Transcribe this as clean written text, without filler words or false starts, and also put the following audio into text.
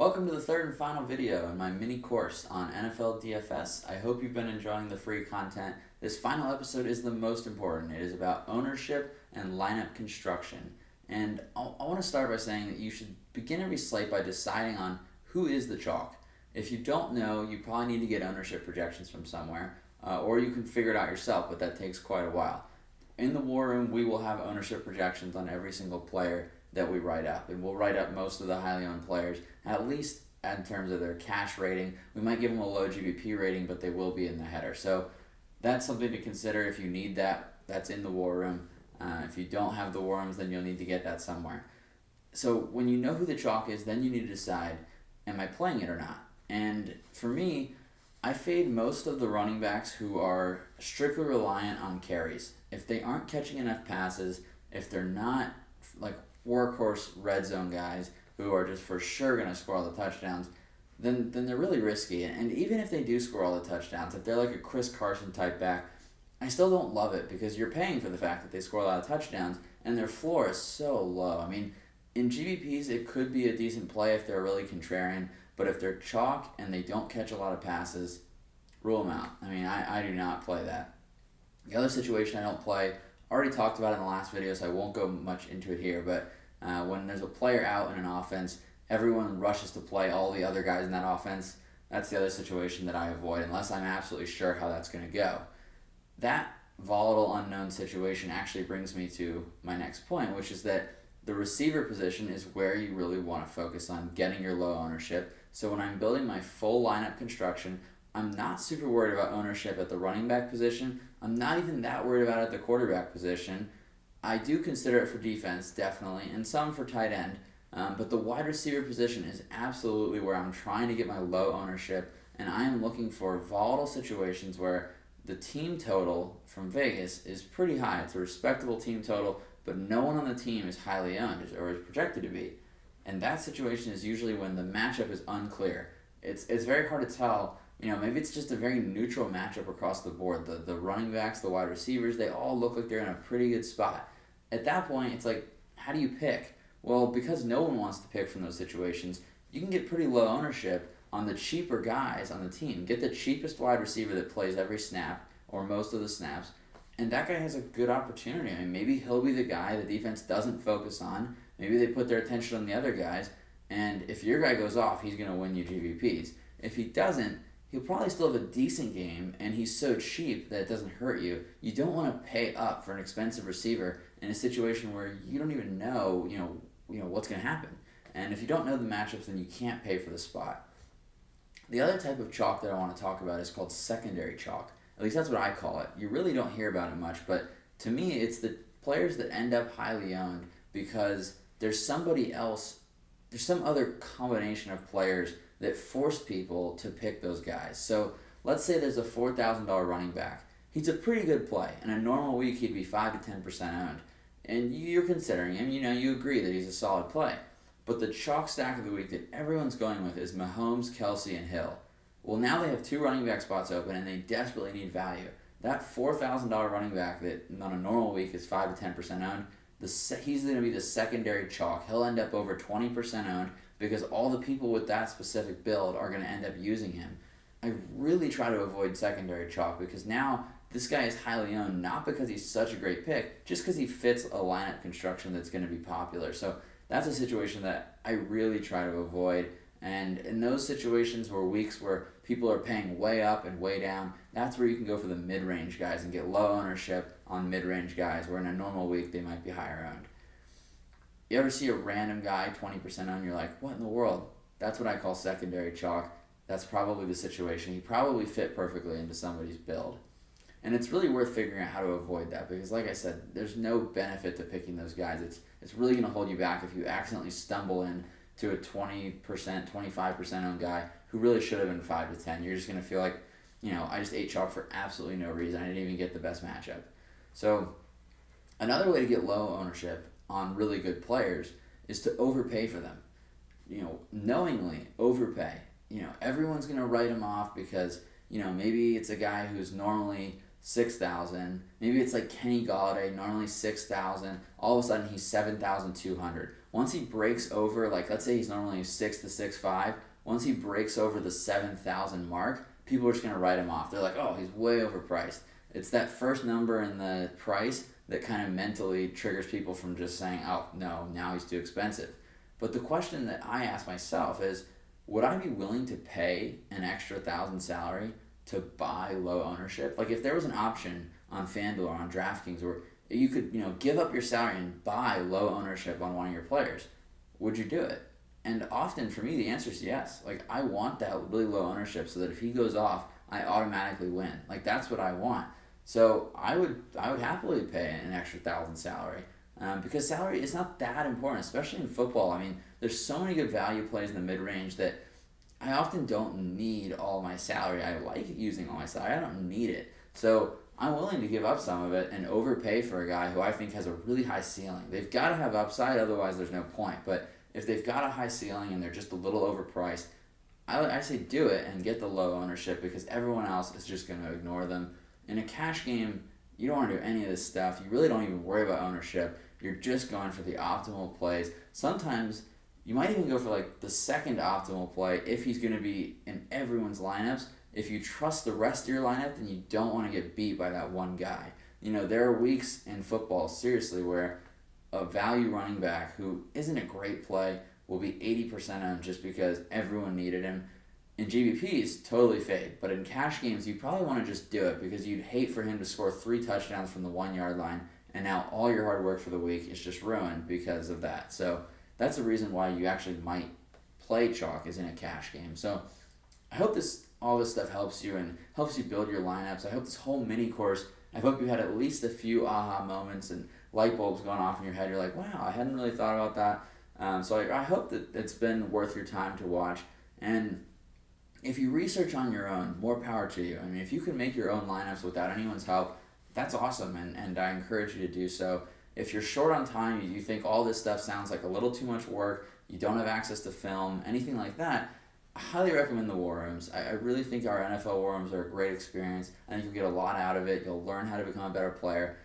Welcome to the third and final video in my mini course on NFL DFS. I hope you've been enjoying the free content. This final episode is the most important. It is about ownership and lineup construction. And I want to start by saying that you should begin every slate by deciding on who is the chalk. If you don't know, you probably need to get ownership projections from somewhere, or you can figure it out yourself, but that takes quite a while. In the War Room, we will have ownership projections on every single player that we write up, and we'll write up most of the highly owned players, at least in terms of their cash rating. We might give them a low GBP rating, but they will be in the header. So that's something to consider if you need that. That's in the War Room. If you don't have the War Rooms, then you'll need to get that somewhere. So when you know who the chalk is, then you need to decide, am I playing it or not? And for me, I fade most of the running backs who are strictly reliant on carries. If they aren't catching enough passes, if they're not like workhorse red zone guys who are just for sure going to score all the touchdowns, then they're really risky. And even if they do score all the touchdowns, if they're like a Chris Carson type back, I still don't love it because you're paying for the fact that they score a lot of touchdowns and their floor is so low. I mean, in GBPs, it could be a decent play if they're really contrarian, but if they're chalk and they don't catch a lot of passes, rule them out. I mean, I do not play that. The other situation I don't play, already talked about in the last video, so I won't go much into it here, but when there's a player out in an offense, everyone rushes to play all the other guys in that offense. That's the other situation that I avoid, unless I'm absolutely sure how that's going to go. That volatile unknown situation actually brings me to my next point, which is that the receiver position is where you really want to focus on getting your low ownership. So when I'm building my full lineup construction, I'm not super worried about ownership at the running back position. I'm not even that worried about it at the quarterback position. I do consider it for defense, definitely, and some for tight end. But the wide receiver position is absolutely where I'm trying to get my low ownership, and I am looking for volatile situations where the team total from Vegas is pretty high. It's a respectable team total, but no one on the team is highly owned or is projected to be. And that situation is usually when the matchup is unclear. It's very hard to tell. Maybe it's just a very neutral matchup across the board. The running backs, the wide receivers, they all look like they're in a pretty good spot. At that point, it's like, how do you pick? Well, because no one wants to pick from those situations, you can get pretty low ownership on the cheaper guys on the team. Get the cheapest wide receiver that plays every snap or most of the snaps, and that guy has a good opportunity. I mean, maybe he'll be the guy the defense doesn't focus on. Maybe they put their attention on the other guys, and if your guy goes off, he's going to win you GVPs. If he doesn't, he'll probably still have a decent game, and he's so cheap that it doesn't hurt you. You don't want to pay up for an expensive receiver in a situation where you don't even know, what's going to happen. And if you don't know the matchups, then you can't pay for the spot. The other type of chalk that I want to talk about is called secondary chalk. At least that's what I call it. You really don't hear about it much, but to me, it's the players that end up highly owned because there's somebody else, there's some other combination of players that force people to pick those guys. So let's say there's a $4,000 running back. He's a pretty good play. In a normal week, he'd be 5 to 10% owned. And you're considering him, you agree that he's a solid play. But the chalk stack of the week that everyone's going with is Mahomes, Kelsey, and Hill. Well, now they have 2 running back spots open, and they desperately need value. That $4,000 running back that on a normal week is 5 to 10% owned, he's going to be the secondary chalk. He'll end up over 20% owned because all the people with that specific build are going to end up using him. I really try to avoid secondary chalk because now this guy is highly owned, not because he's such a great pick, just because he fits a lineup construction that's going to be popular. So that's a situation that I really try to avoid. And in those situations weeks where people are paying way up and way down, that's where you can go for the mid-range guys and get low ownership on mid-range guys, where in a normal week they might be higher owned. You ever see a random guy 20% owned, you're like, what in the world? That's what I call secondary chalk. That's probably the situation. He probably fit perfectly into somebody's build. And it's really worth figuring out how to avoid that because, like I said, there's no benefit to picking those guys. It's really going to hold you back if you accidentally stumble into a 20%, 25% owned guy who really should have been 5 to 10. You're just going to feel like, I just ate chalk for absolutely no reason. I didn't even get the best matchup. So another way to get low ownership on really good players is to overpay for them. Knowingly overpay. Everyone's going to write him off because, maybe it's a guy who's normally 6,000. Maybe it's like Kenny Galladay, normally 6,000. All of a sudden he's 7,200. once he breaks over, like let's say he's normally 6 to 6'5", once he breaks over the 7,000 mark, people are just gonna write him off. They're like, oh, he's way overpriced. It's that first number in the price that kind of mentally triggers people from just saying, oh no, now he's too expensive. But the question that I ask myself is, would I be willing to pay an extra 1,000 salary to buy low ownership? Like if there was an option on FanDuel or on DraftKings where you could, give up your salary and buy low ownership on one of your players, would you do it? And often for me the answer is yes. Like I want that really low ownership so that if he goes off, I automatically win. Like that's what I want. So I would happily pay an extra 1,000 salary. Because salary is not that important, especially in football. I mean, there's so many good value plays in the mid-range that I often don't need all my salary. I like using all my salary. I don't need it. So I'm willing to give up some of it and overpay for a guy who I think has a really high ceiling. They've got to have upside, otherwise there's no point. But if they've got a high ceiling and they're just a little overpriced, I say do it and get the low ownership because everyone else is just going to ignore them. In a cash game, you don't want to do any of this stuff. You really don't even worry about ownership. You're just going for the optimal plays. Sometimes you might even go for like the second optimal play if he's going to be in everyone's lineups. If you trust the rest of your lineup, then you don't want to get beat by that one guy. There are weeks in football, seriously, where a value running back who isn't a great play will be 80% owned just because everyone needed him. In GBPs, totally fade. But in cash games, you probably want to just do it because you'd hate for him to score 3 touchdowns from the 1 yard line, and now all your hard work for the week is just ruined because of that. So that's a reason why you actually might play chalk is in a cash game. So I hope all this stuff helps you and helps you build your lineups. I hope this whole mini course, I hope you had at least a few aha moments and light bulbs going off in your head. You're like, wow, I hadn't really thought about that. So I hope that it's been worth your time to watch. And if you research on your own, more power to you. I mean, if you can make your own lineups without anyone's help, that's awesome, and I encourage you to do so. If you're short on time, you think all this stuff sounds like a little too much work, you don't have access to film, anything like that, I highly recommend the War Rooms. I really think our NFL War Rooms are a great experience. I think you'll get a lot out of it. You'll learn how to become a better player.